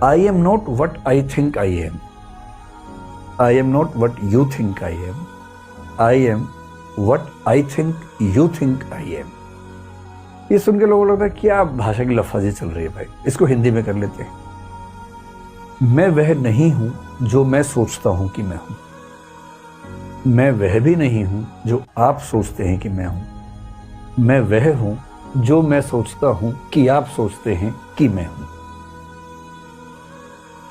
I am not what I think I am, I am not what you think I am, I am what I think you think I am. ये सुन के लोगों को लगता है क्या भाषा की लफाजी चल रही है भाई, इसको हिंदी में कर लेते हैं। मैं वह नहीं हूं जो मैं सोचता हूं कि मैं हूं, मैं वह भी नहीं हूं जो आप सोचते हैं कि मैं हूं, मैं वह हूं जो मैं सोचता हूं कि आप सोचते हैं कि मैं हूं।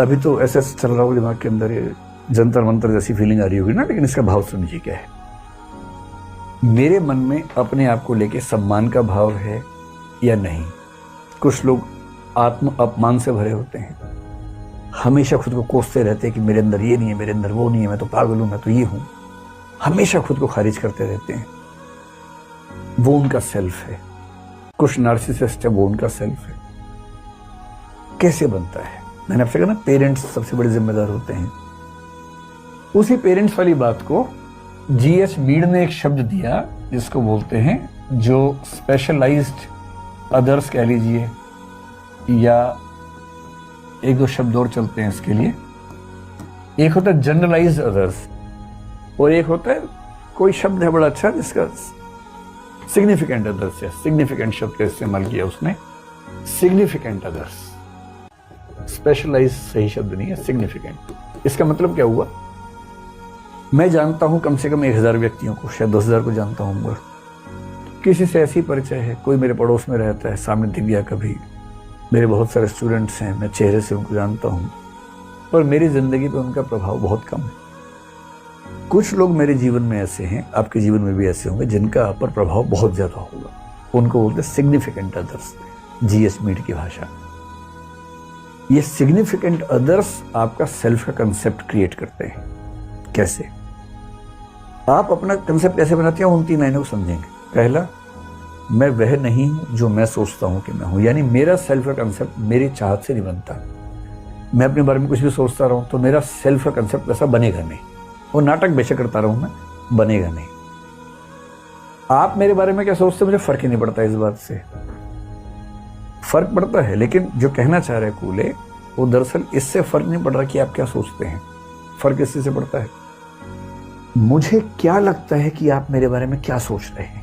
अभी तो ऐसा चल रहा होगा दिमाग के अंदर, ये जंतर मंतर जैसी फीलिंग आ रही होगी ना, लेकिन इसका भाव सुनिए क्या है। मेरे मन में अपने आप को लेके सम्मान का भाव है या नहीं। कुछ लोग आत्म अपमान से भरे होते हैं, हमेशा खुद को कोसते रहते हैं कि मेरे अंदर ये नहीं है, मेरे अंदर वो नहीं है, मैं तो पागल हूं, मैं तो ये हूं। हमेशा खुद को खारिज करते रहते हैं, वो उनका सेल्फ है। कुछ नार्सिसिस्ट है, वो उनका सेल्फ है। कैसे बनता है? मैंने आपसे कहा ना, पेरेंट्स सबसे बड़े जिम्मेदार होते हैं। उसी पेरेंट्स वाली बात को जीएच मीड ने एक शब्द दिया जिसको बोलते हैं, जो स्पेशलाइज्ड अदर्स कह लीजिए, या एक दो शब्द और चलते हैं इसके लिए। एक होता है जनरलाइज्ड अदर्स, और एक होता है कोई शब्द है बड़ा अच्छा जिसका सिग्निफिकेंट अदर्स है। सिग्निफिकेंट शब्द का इस्तेमाल किया उसने, सिग्निफिकेंट अदर्स। स्पेशलाइज्ड सही शब्द नहीं है, सिग्निफिकेंट। इसका मतलब क्या हुआ? मैं जानता हूं कम से कम 1000 व्यक्तियों को, शायद 10,000 को जानता हूँ। किसी से ऐसी परिचय है, कोई मेरे पड़ोस में रहता है, सामने दिख गया कभी। मेरे बहुत सारे स्टूडेंट्स हैं, मैं चेहरे से उनको जानता हूं, पर मेरी जिंदगी पे उनका प्रभाव बहुत कम है। कुछ लोग मेरे जीवन में ऐसे हैं, आपके जीवन में भी ऐसे होंगे, जिनका आप पर प्रभाव बहुत ज्यादा होगा। उनको बोलते हैं सिग्निफिकेंट अदर्स, जीएच मीड की भाषा। ये सिग्निफिकेंट अदर्स आपका सेल्फ का कंसेप्ट क्रिएट करते हैं। कैसे? आप अपना कंसेप्ट कैसे बनाते हैं, उन 3 लाइनों को समझेंगे। पहला, मैं वह नहीं हूं जो मैं सोचता हूं कि मैं हूं, यानी मेरा सेल्फ का कंसेप्ट मेरी चाहत से नहीं बनता। मैं अपने बारे में कुछ भी सोचता रहूं तो मेरा सेल्फ का कंसेप्ट वैसा बनेगा नहीं। वो नाटक बेशक करता रहूं मैं, बनेगा नहीं। आप मेरे बारे में क्या सोचते, मुझे फर्क ही नहीं पड़ता इस बात से। फर्क पड़ता है, लेकिन जो कहना चाह रहे कूले, वो दरअसल इससे फर्क नहीं पड़ रहा कि आप क्या सोचते हैं। फर्क इससे पड़ता है, मुझे क्या लगता है कि आप मेरे बारे में क्या सोच रहे हैं।